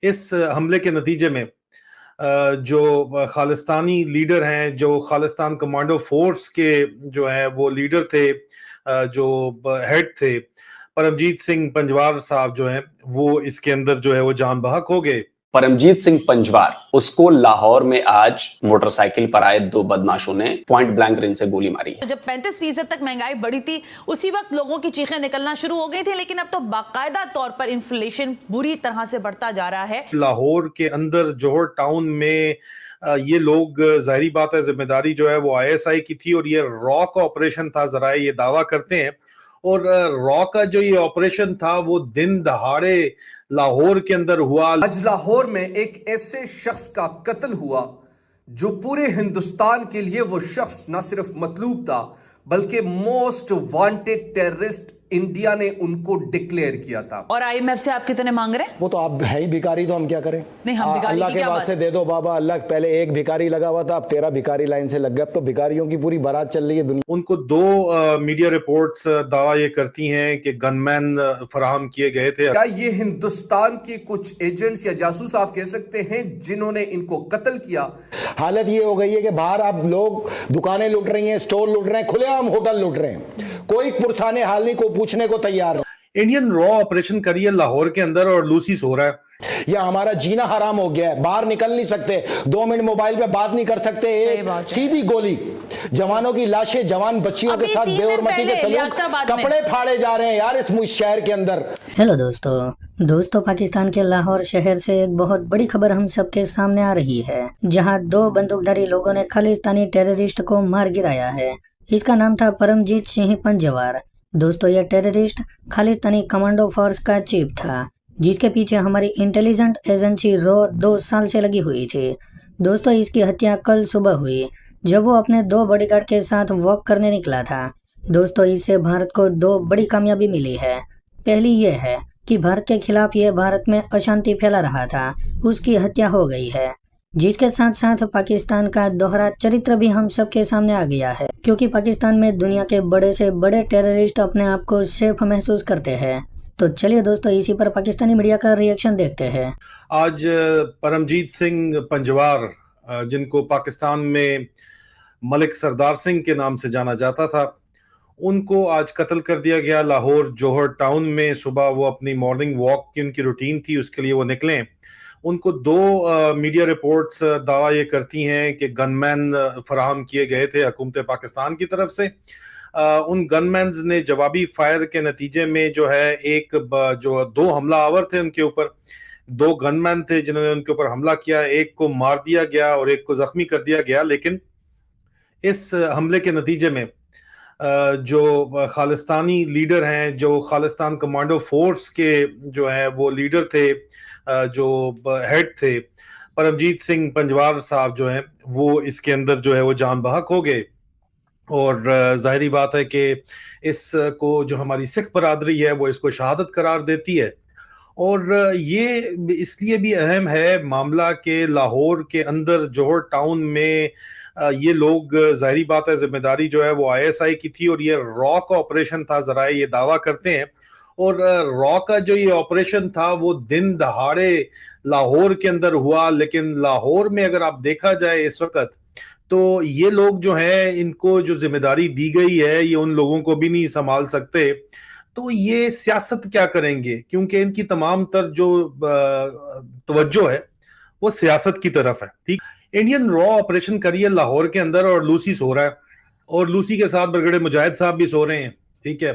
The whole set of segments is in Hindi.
इस हमले के नतीजे में जो खालिस्तानी लीडर हैं, जो खालिस्तान कमांडो फोर्स के जो है वो लीडर थे, जो हेड थे, परमजीत सिंह पंजवार साहब जो हैं वो इसके अंदर जो है वो जान बहक हो गए। परमजीत सिंह पंजवार, उसको लाहौर में आज मोटरसाइकिल पर आए दो बदमाशों ने पॉइंट ब्लैंक रेंज से गोली मारी है। जब 35% तक महंगाई बढ़ी थी उसी वक्त लोगों की चीखें निकलना शुरू हो गई थी, लेकिन अब तो बाकायदा तौर पर इन्फ्लेशन बुरी तरह से बढ़ता जा रहा है। लाहौर के अंदर जौहर टाउन में ये लोग, जाहिर बात है जिम्मेदारी जो है वो आईएसआई की थी और ये रॉ का ऑपरेशन था, जरा ये दावा करते हैं। और रॉ का जो ये ऑपरेशन था वो दिन दहाड़े लाहौर के अंदर हुआ। आज लाहौर में एक ऐसे शख्स का कत्ल हुआ जो पूरे हिंदुस्तान के लिए वो शख्स न सिर्फ मतलूब था बल्कि मोस्ट वांटेड टेररिस्ट इंडिया ने उनको डिक्लेयर किया था। और आईएमएफ से आप कितने मांग रहे हैं? वो तो आप है ही भिखारी, तो हम क्या करें? नहीं, हम भिखारी अल्लाह की के क्या वास्ते दे दो बाबा। अल्लाह पहले एक भिखारी लगा हुआ था, अब 13 भिखारी लाइन से लग गए। अब तो भिखारियों की पूरी बारात चल रही है दुनिया। उनको दो मीडिया रिपोर्ट्स दावा ये करती हैं कि गनमैन फराहम किए गए थे। क्या ये हिंदुस्तान के कुछ एजेंट्स या जासूस आप कह सकते हैं जिन्होंने इनको कत्ल किया? हालत ये हो गई है कि बाहर अब लोग दुकानें लूट रही हैं, स्टोर लूट रहे हैं, खुलेआम होटल लूट रहे हैं, कोई पुरसाने हाल नहीं, को पूछने को तैयार नहीं। इंडियन रॉ ऑपरेशन करिए लाहौर के अंदर और लूसी सो रहा है। या हमारा जीना हराम हो गया है, बाहर निकल नहीं सकते, 2 मिनट मोबाइल पे बात नहीं कर सकते, एक सीधी गोली, जवानों की लाशें, जवान बच्चियों के साथ बेहरमती के सलूक, कपड़े फाड़े जा रहे हैं यार इस शहर के अंदर। हेलो दोस्तों, पाकिस्तान के लाहौर शहर से एक बहुत बड़ी खबर हम सबके सामने आ रही है, जहां 2 बंदूकधारी लोगों ने खालिस्तानी टेररिस्ट को मार गिराया है। इसका नाम था परमजीत सिंह पंजवार। दोस्तों, यह टेररिस्ट खालिस्तानी कमांडो फोर्स का चीफ था, जिसके पीछे हमारी इंटेलिजेंट एजेंसी रॉ 2 साल से लगी हुई थी। दोस्तों, इसकी हत्या कल सुबह हुई जब वो अपने 2 बॉडीगार्ड के साथ वॉक करने निकला था। दोस्तों, इससे भारत को 2 बड़ी कामयाबी मिली है। पहली ये है कि भारत के खिलाफ ये भारत में अशांति फैला रहा था, उसकी हत्या हो गई है, जिसके साथ साथ पाकिस्तान का दोहरा चरित्र भी हम सबके सामने आ गया है, क्योंकि पाकिस्तान में दुनिया के बड़े से बड़े टेररिस्ट अपने आप को सेफ महसूस करते हैं। तो चलिए दोस्तों, इसी पर पाकिस्तानी मीडिया का रिएक्शन देखते हैं। आज परमजीत सिंह पंजवार, जिनको पाकिस्तान में मलिक सरदार सिंह के नाम से जाना जाता था, उनको आज कत्ल कर दिया गया लाहौर जौहर टाउन में। सुबह वो अपनी मॉर्निंग वॉक की उनकी रूटीन थी, उसके लिए वो निकले। उनको 2 मीडिया रिपोर्ट्स दावा ये करती हैं कि गनमैन फराहम किए गए थे हुकूमत पाकिस्तान की तरफ से। उन गनमैन्स ने जवाबी फायर के नतीजे में जो है एक जो 2 हमलावर थे उनके ऊपर, 2 गनमैन थे जिन्होंने उनके ऊपर हमला किया। एक को मार दिया गया और एक को जख्मी कर दिया गया। लेकिन इस हमले के नतीजे में जो खालिस्तानी लीडर हैं, जो खालिस्तान कमांडो फोर्स के जो है वो लीडर थे, जो हेड थे, परमजीत सिंह पंजवार साहब जो हैं वो इसके अंदर जो है वो जान बहक हो गए। और जाहिर बात है कि इसको जो हमारी सिख बरादरी है वो इसको शहादत करार देती है। और ये इसलिए भी अहम है मामला के लाहौर के अंदर जौहर टाउन में ये लोग, जाहिर बात है जिम्मेदारी जो है वो आईएसआई की थी और ये रॉ का ऑपरेशन था, जरा ये दावा करते हैं। और रॉ का जो ये ऑपरेशन था वो दिन दहाड़े लाहौर के अंदर हुआ। लेकिन लाहौर में अगर आप देखा जाए इस वक्त, तो ये लोग जो हैं, इनको जो जिम्मेदारी दी गई है ये उन लोगों को भी नहीं संभाल सकते। तो ये सियासत क्या करेंगे, क्योंकि इनकी तमाम तर जो तवज्जो है वो सियासत की तरफ है। ठीक, इंडियन रॉ ऑपरेशन करिए लाहौर के अंदर और लूसी सो रहा है, और लूसी के साथ बरगड़े मुजाहिद साहब भी सो रहे हैं। ठीक है,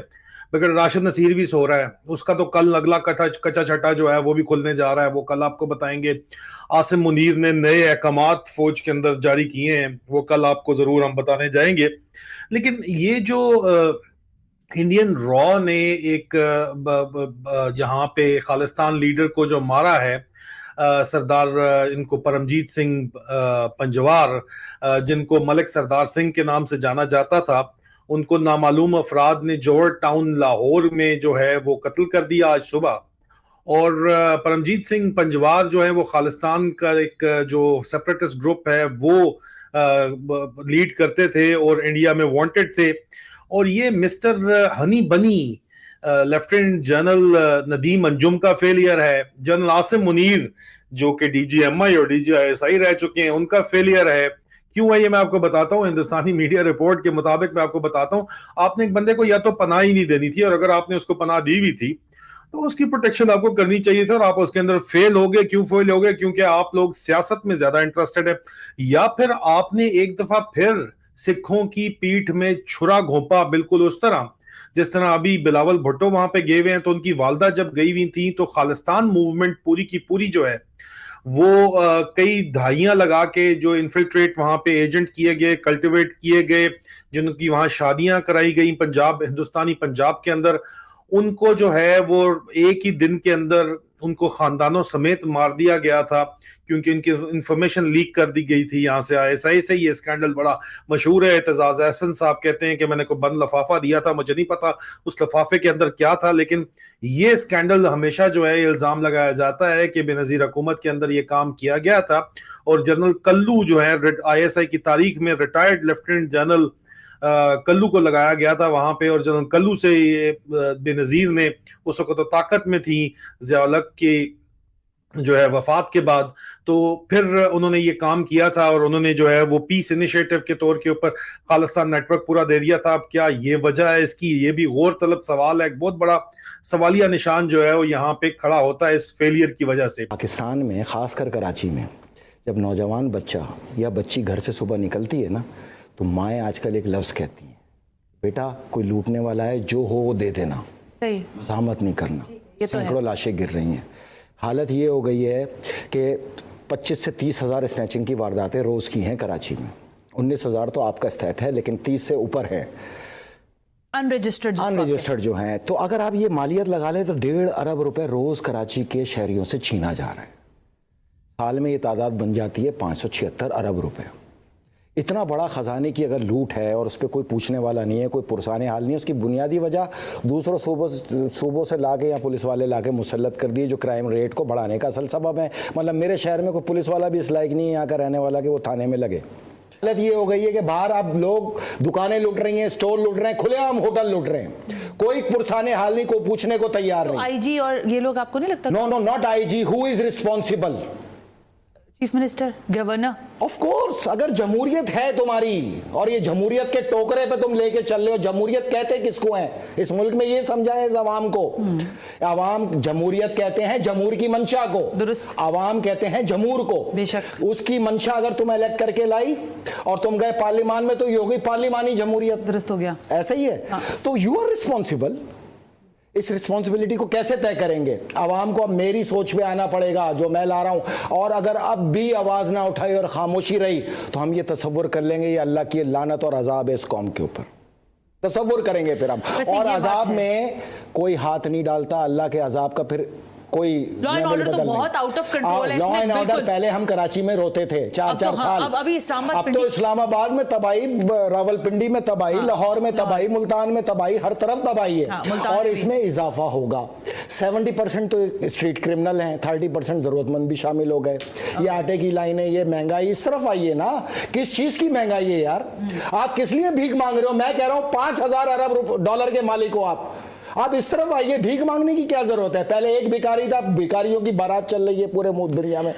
बरगड़े राशिद नसीर भी सो रहा है। उसका तो कल अगला कच्चा छट्टा जो है वो भी खुलने जा रहा है, वो कल आपको बताएंगे। आसिम मुनीर ने नए अहकामात फौज के अंदर जारी किए हैं, वो कल आपको जरूर हम बताने जाएंगे। लेकिन ये जो इंडियन रॉ ने एक यहाँ पे खालिस्तान लीडर को जो मारा है, सरदार इनको परमजीत सिंह पंजवार, जिनको मलिक सरदार सिंह के नाम से जाना जाता था, उनको नामालूम अफराद ने जौहर टाउन लाहौर में जो है वो कत्ल कर दिया आज सुबह। और परमजीत सिंह पंजवार जो है वो खालिस्तान का एक जो सेपरेटिस्ट ग्रुप है वो लीड करते थे और इंडिया में वांटेड थे। और ये मिस्टर हनी बनी लेफ्टिनेंट जनरल नदीम अंजुम का फेलियर है, जनरल आसिम मुनीर जो कि DGMI और DGISI रह चुके हैं उनका फेलियर है। क्यों है ये मैं आपको बताता हूँ। हिंदुस्तानी मीडिया रिपोर्ट के मुताबिक मैं आपको बताता हूँ, आपने एक बंदे को या तो पनाह ही नहीं देनी थी, और अगर आपने उसको पनाह दी हुई थी तो उसकी प्रोटेक्शन आपको करनी चाहिए थी, और आप उसके अंदर फेल हो गए। क्यों फेल हो गए? क्योंकि आप लोग सियासत में ज्यादा इंटरेस्टेड है, या फिर आपने एक दफा फिर सिखों की पीठ में छुरा घोंपा, बिल्कुल उस तरह जिस तरह अभी बिलावल भुट्टो वहां पे गए हुए हैं, तो उनकी वालदा जब गई हुई थी तो खालिस्तान मूवमेंट पूरी की पूरी जो है वो कई दहाइयां लगा के जो इन्फिल्ट्रेट वहां पे एजेंट किए गए, कल्टिवेट किए गए, जिनकी वहां शादियां कराई गई पंजाब, हिंदुस्तानी पंजाब के अंदर, उनको जो है वो एक ही दिन के अंदर उनको खानदानों समेत मार दिया गया था, क्योंकि उनकी इंफॉर्मेशन लीक कर दी गई थी यहाँ से ISI से। ये स्कैंडल बड़ा मशहूर है। एतजाज अहसन साहब कहते हैं कि मैंने को बंद लफाफा दिया था, मुझे नहीं पता उस लफाफे के अंदर क्या था, लेकिन ये स्कैंडल हमेशा जो है इल्जाम लगाया जाता है कि बेनजीर हुकूमत के अंदर ये काम किया गया था। और जनरल कल्लू जो है ISI की तारीख में रिटायर्ड लेफ्टिनेंट जनरल कल्लू को लगाया गया था वहां पे, और जनरल कल्लू से ये बेनजीर ने उस वक्त तो ताकत में थी ज़िया-उल-हक की जो है वफात के बाद, तो फिर उन्होंने ये काम किया था, और उन्होंने जो है वो पीस इनिशिएटिव के तौर के ऊपर खालिस्तान नेटवर्क पूरा दे दिया था। अब क्या ये वजह है इसकी? ये भी गौर तलब सवाल है। एक बहुत बड़ा सवालिया निशान जो है वो यहाँ पे खड़ा होता है इस फेलियर की वजह से। पाकिस्तान में, खासकर कराची में, जब नौजवान बच्चा या बच्ची घर से सुबह निकलती है ना, तो माएँ आजकल एक लफ्ज़ कहती हैं, बेटा कोई लूटने वाला है, जो हो वो दे देना, सही, मज़ामत नहीं करना। तो सैकड़ों लाशें गिर रही हैं। हालत ये हो गई है कि 25 से 30 हज़ार स्नैचिंग की वारदातें रोज़ की हैं कराची में। 19 हज़ार तो आपका स्टैट है, लेकिन 30 से ऊपर है अनरजिस्टर्ड जो हैं। तो अगर आप ये मालियत लगा लें तो 1.5 अरब रुपए रोज़ कराची के शहरियों से छीना जा रहा है। साल में ये तादाद बन जाती है 576 अरब रुपए। इतना बड़ा ख़जाने की अगर लूट है और उस पर कोई पूछने वाला नहीं है, कोई पुरसाने हाल नहीं है, उसकी बुनियादी वजह दूसरों सूबों से लाके या पुलिस वाले लाके मुसल्लत कर दिए, जो क्राइम रेट को बढ़ाने का असल सबब है। मतलब मेरे शहर में कोई पुलिस वाला भी इस लायक नहीं है यहाँ का रहने वाला कि वो थाने में लगे। हालत ये हो गई है कि बाहर अब लोग दुकानें लूट रही हैं, स्टोर लूट रहे हैं, खुलेआम होटल लूट रहे हैं, कोई पुरसाने हाल नहीं, कोई पूछने को तैयार नहीं। IG और ये लोग आपको नहीं लगता? No, not IG। Who is responsible? Chief minister, governor. Of course, अगर जमहूरियत है तुम्हारी और ये जमहूरियत के टोकरे पे तुम लेके चल रहे हो, जमहूरियत कहते किसको है इस मुल्क में? ये समझाएं इस अवाम को। अवाम जमहूरियत कहते हैं जमहूर की मंशा को, दुरुस्त। अवाम कहते हैं जमहूर को, बेशक। उसकी मंशा अगर तुम इलेक्ट करके लाई और तुम गए पार्लियामान में, तो ये हो गई पार्लिमानी जमहूरियत, दुरुस्त हो गया। ऐसा ही है। हाँ। तो यू आर रिस्पॉन्सिबल। इस रिस्पॉन्सिबिलिटी को कैसे तय करेंगे? आवाम को अब मेरी सोच पे आना पड़ेगा जो मैं ला रहा हूं, और अगर अब भी आवाज ना उठाई और खामोशी रही तो हम ये तसव्वुर कर लेंगे ये अल्लाह की लानत और अजाब है इस कौम के ऊपर। तसव्वुर करेंगे फिर हम, और अजाब में कोई हाथ नहीं डालता, अल्लाह के अजाब का फिर कोई लॉ एंड ऑर्डर तो बहुत आउट ऑफ कंट्रोल है। लॉ एंड ऑर्डर पहले हम कराची में रोते थे 4-4 साल, अब तो इस्लामाबाद में तबाही, रावलपिंडी में तबाही, लाहौर में तबाही, मुल्तान में तबाही, हर तरफ तबाही है। और इसमें इजाफा होगा। 70% तो स्ट्रीट क्रिमिनल हैं, 30% जरूरतमंद भी शामिल हो गए। ये आटे की लाइनें, ये महंगाई, इस तरफ आई है ना। किस चीज की महंगाई है यार? आप किस लिए भीख मांग रहे हो? मैं कह रहा हूं 5,000 अरब डॉलर के मालिक हो आप इस तरफ आइए। भीख मांगने की क्या जरूरत है? पहले एक भिखारी था, भिखारियों की बारात चल रही है पूरे दुनिया में।